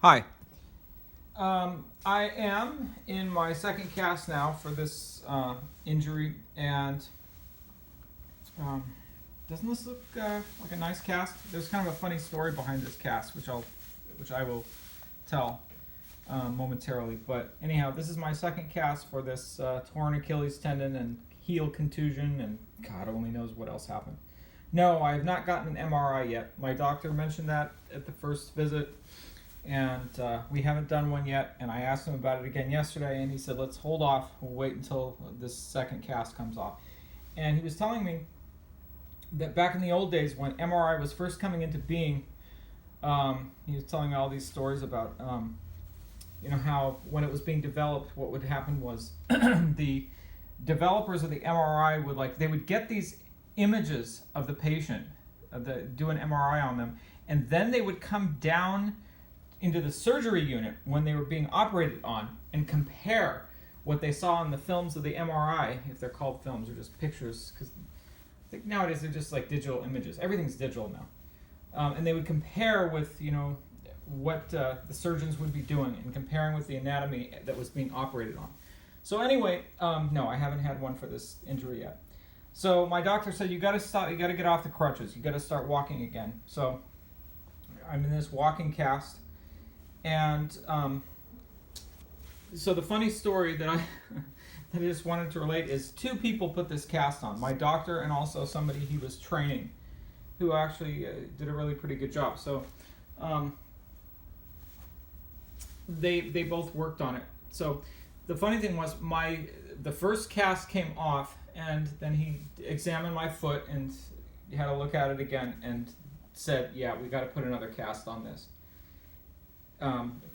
Hi. I am in my second cast now for this injury, and doesn't this look like a nice cast? There's kind of a funny story behind this cast, which I will tell momentarily. But anyhow, this is my second cast for this torn Achilles tendon and heel contusion, and God only knows what else happened. No, I have not gotten an MRI yet. My doctor mentioned that at the first visit, and we haven't done one yet. And I asked him about it again yesterday, and he said, let's hold off. We'll wait until this second cast comes off. And he was telling me that back in the old days when MRI was first coming into being, he was telling me all these stories about, how when it was being developed, what would happen was the developers of the MRI would get these images of the patient, do an MRI on them, and then they would come down into the surgery unit when they were being operated on and compare what they saw in the films of the MRI, if they're called films or just pictures, because I think nowadays they're just like digital images. Everything's digital now. And they would compare with, what the surgeons would be doing and comparing with the anatomy that was being operated on. So anyway, no, I haven't had one for this injury yet. So my doctor said, you got to get off the crutches. You got to start walking again. So I'm in this walking cast. And so the funny story that I just wanted to relate is two people put this cast on. My doctor and also somebody he was training who actually did a really pretty good job. So they both worked on it. So the funny thing was the first cast came off, and then he examined my foot and had a look at it again and said, yeah, we got to put another cast on this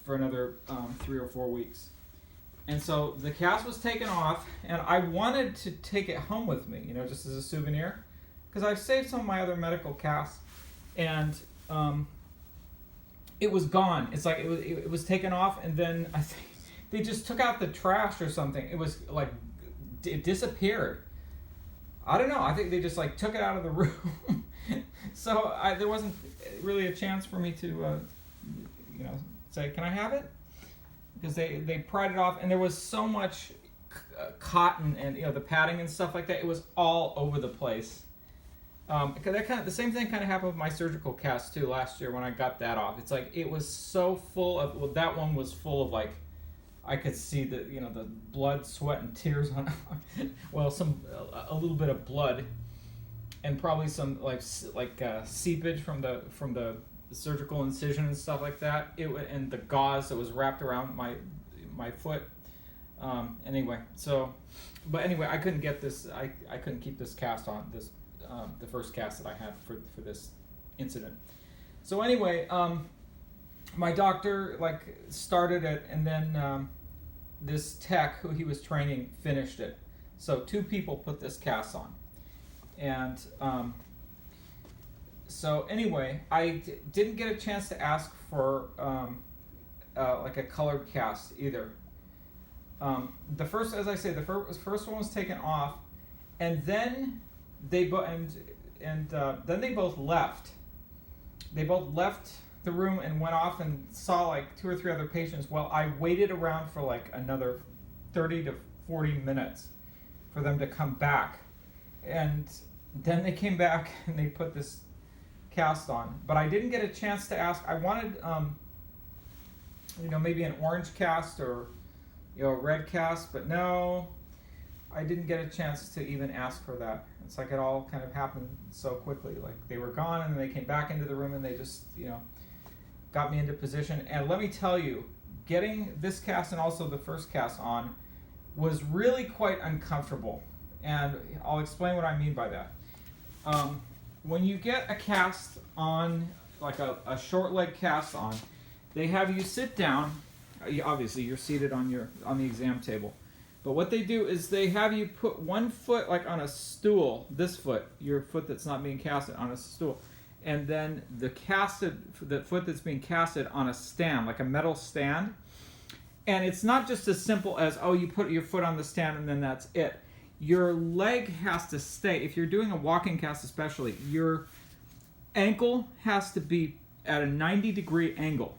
for another 3 or 4 weeks. And so the cast was taken off, and I wanted to take it home with me, just as a souvenir, because I've saved some of my other medical casts, and it was gone. It's like it was taken off, and then I think they just took out the trash or something. It was like it disappeared. I don't know. I think they just took it out of the room. So there wasn't really a chance for me to say, can I have it? Because they pried it off, and there was so much cotton and the padding and stuff like that. It was all over the place. The same thing kind of happened with my surgical cast too last year when I got that off. It's like it was so full of. Well, that one was full of I could see the the blood, sweat, and tears on. Well, a little bit of blood, and probably some seepage from the surgical incision and stuff like that. And the gauze that was wrapped around my foot. Anyway, I couldn't get this. I couldn't keep this cast on this. The first cast that I had for this incident. So anyway, my doctor started it, and then this tech who he was training finished it. So two people put this cast on, and so anyway, I didn't get a chance to ask for a colored cast either. The first, as I say, the first one was taken off, and then then they both left. They both left the room and went off and saw 2 or 3 other patients while I waited around for another 30 to 40 minutes for them to come back. And then they came back and they put this cast on. But I didn't get a chance to ask. I wanted maybe an orange cast or a red cast, but no, I didn't get a chance to even ask for that. It's it all kind of happened so quickly. They were gone, and then they came back into the room, and they just, got me into position. And let me tell you, getting this cast and also the first cast on was really quite uncomfortable. And I'll explain what I mean by that. When you get a cast on, a short leg cast on, they have you sit down. Obviously, you're seated on the exam table. But what they do is they have you put one foot on a stool, this foot, your foot that's not being casted, on a stool, and then the foot that's being casted on a stand, like a metal stand. And it's not just as simple as, you put your foot on the stand and then that's it. Your leg has to stay. If you're doing a walking cast especially, your ankle has to be at a 90-degree angle.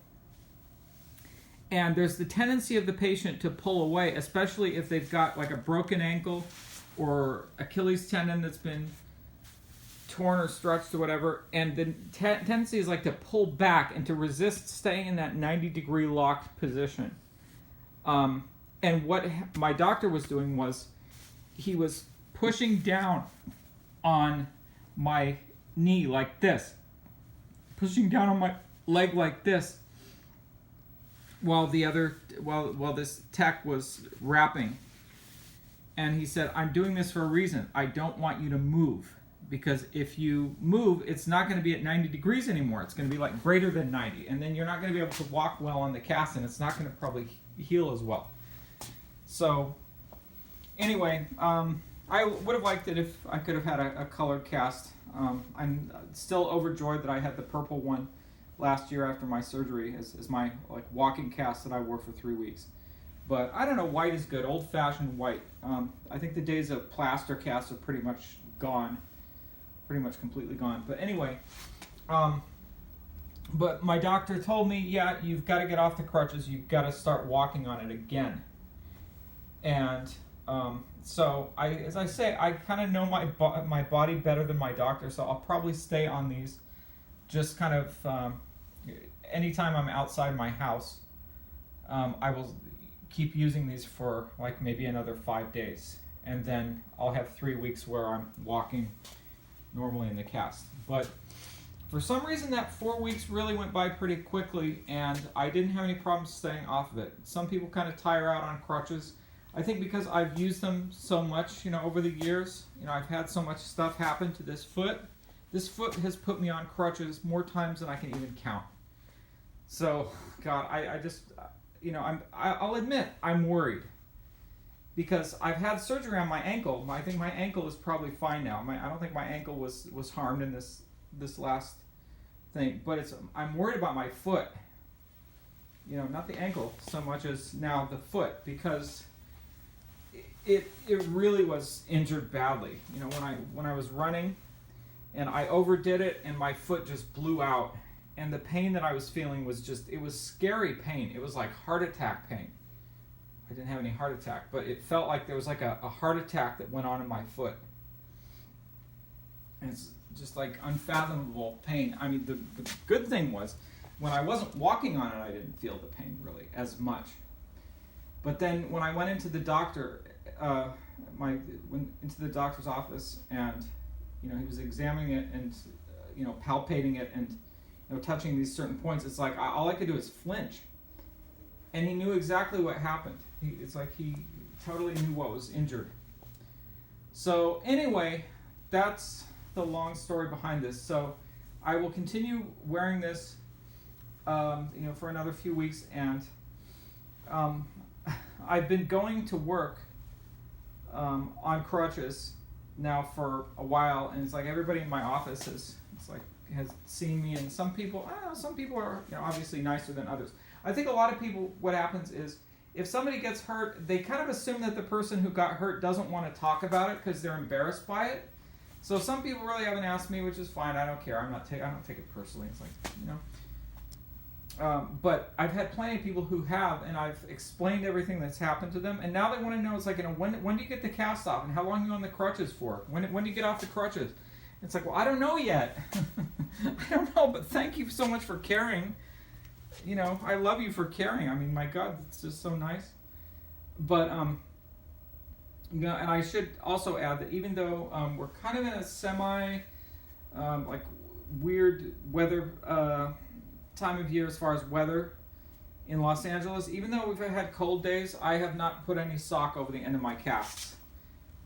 And there's the tendency of the patient to pull away, especially if they've got like a broken ankle or Achilles tendon that's been torn or stretched or whatever, and the tendency is like to pull back and to resist staying in that 90-degree locked position. And what my doctor was doing was he was pushing down on my knee like this, pushing down on my leg like this, while this tech was wrapping. And he said, I'm doing this for a reason. I don't want you to move. Because if you move, it's not going to be at 90 degrees anymore. It's going to be like greater than 90. And then you're not going to be able to walk well on the cast, and it's not going to probably heal as well. So, anyway, I would have liked it if I could have had a colored cast. I'm still overjoyed that I had the purple one last year after my surgery as my like walking cast that I wore for 3 weeks. But I don't know, white is good, old-fashioned white. I think the days of plaster casts are pretty much gone. Pretty much completely gone. But anyway, but my doctor told me, yeah, you've got to get off the crutches. You've got to start walking on it again. And so, as I say, I kind of know my body better than my doctor, so I'll probably stay on these just kind of anytime I'm outside my house. I will keep using these for like maybe another 5 days. And then I'll have 3 weeks where I'm walking normally in the cast. But for some reason that 4 weeks really went by pretty quickly, and I didn't have any problems staying off of it. Some people kind of tire out on crutches. I think because I've used them so much, over the years, I've had so much stuff happen to this foot. This foot has put me on crutches more times than I can even count. So, God, I just, I'll admit I'm worried. Because I've had surgery on my ankle. I think my ankle is probably fine now. I don't think my ankle was harmed in this last thing. But I'm worried about my foot. Not the ankle so much as now the foot, because it really was injured badly. When I was running, and I overdid it, and my foot just blew out, and the pain that I was feeling was it was scary pain. It was like heart attack pain. I didn't have any heart attack, but it felt like there was like a heart attack that went on in my foot. And it's just like unfathomable pain. I mean, the good thing was, when I wasn't walking on it, I didn't feel the pain really as much. But then when I went into the doctor, went into the doctor's office, and he was examining it and palpating it and touching these certain points, it's like all I could do is flinch. And he knew exactly what happened. It's like he totally knew what was injured. So anyway, that's the long story behind this. So I will continue wearing this, for another few weeks. And I've been going to work on crutches now for a while, and it's like everybody in my office has seen me, and some people are obviously nicer than others. I think a lot of people, what happens is, if somebody gets hurt, they kind of assume that the person who got hurt doesn't want to talk about it because they're embarrassed by it. So some people really haven't asked me, which is fine. I don't care. I don't take it personally. It's like, but I've had plenty of people who have, and I've explained everything that's happened to them, and now they want to know, it's like, when do you get the cast off, and how long are you on the crutches for? When do you get off the crutches? It's like, well, I don't know yet. I don't know, but thank you so much for caring. I love you for caring. I mean, my God, it's just so nice. But, and I should also add that even though we're kind of in a semi, weird weather time of year as far as weather in Los Angeles, even though we've had cold days, I have not put any sock over the end of my casts.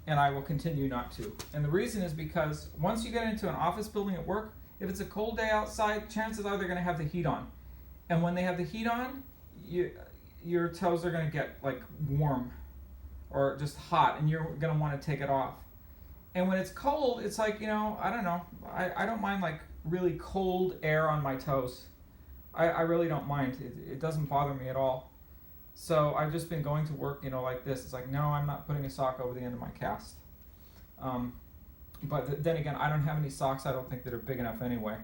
And I will continue not to. And the reason is because once you get into an office building at work, if it's a cold day outside, chances are they're going to have the heat on. And when they have the heat on, your toes are going to get like warm or just hot, and you're going to want to take it off. And when it's cold, it's like, I don't know. I don't mind like really cold air on my toes. I really don't mind. It doesn't bother me at all. So I've just been going to work, like this. It's like, no, I'm not putting a sock over the end of my cast. But then again, I don't have any socks, I don't think, that are big enough anyway.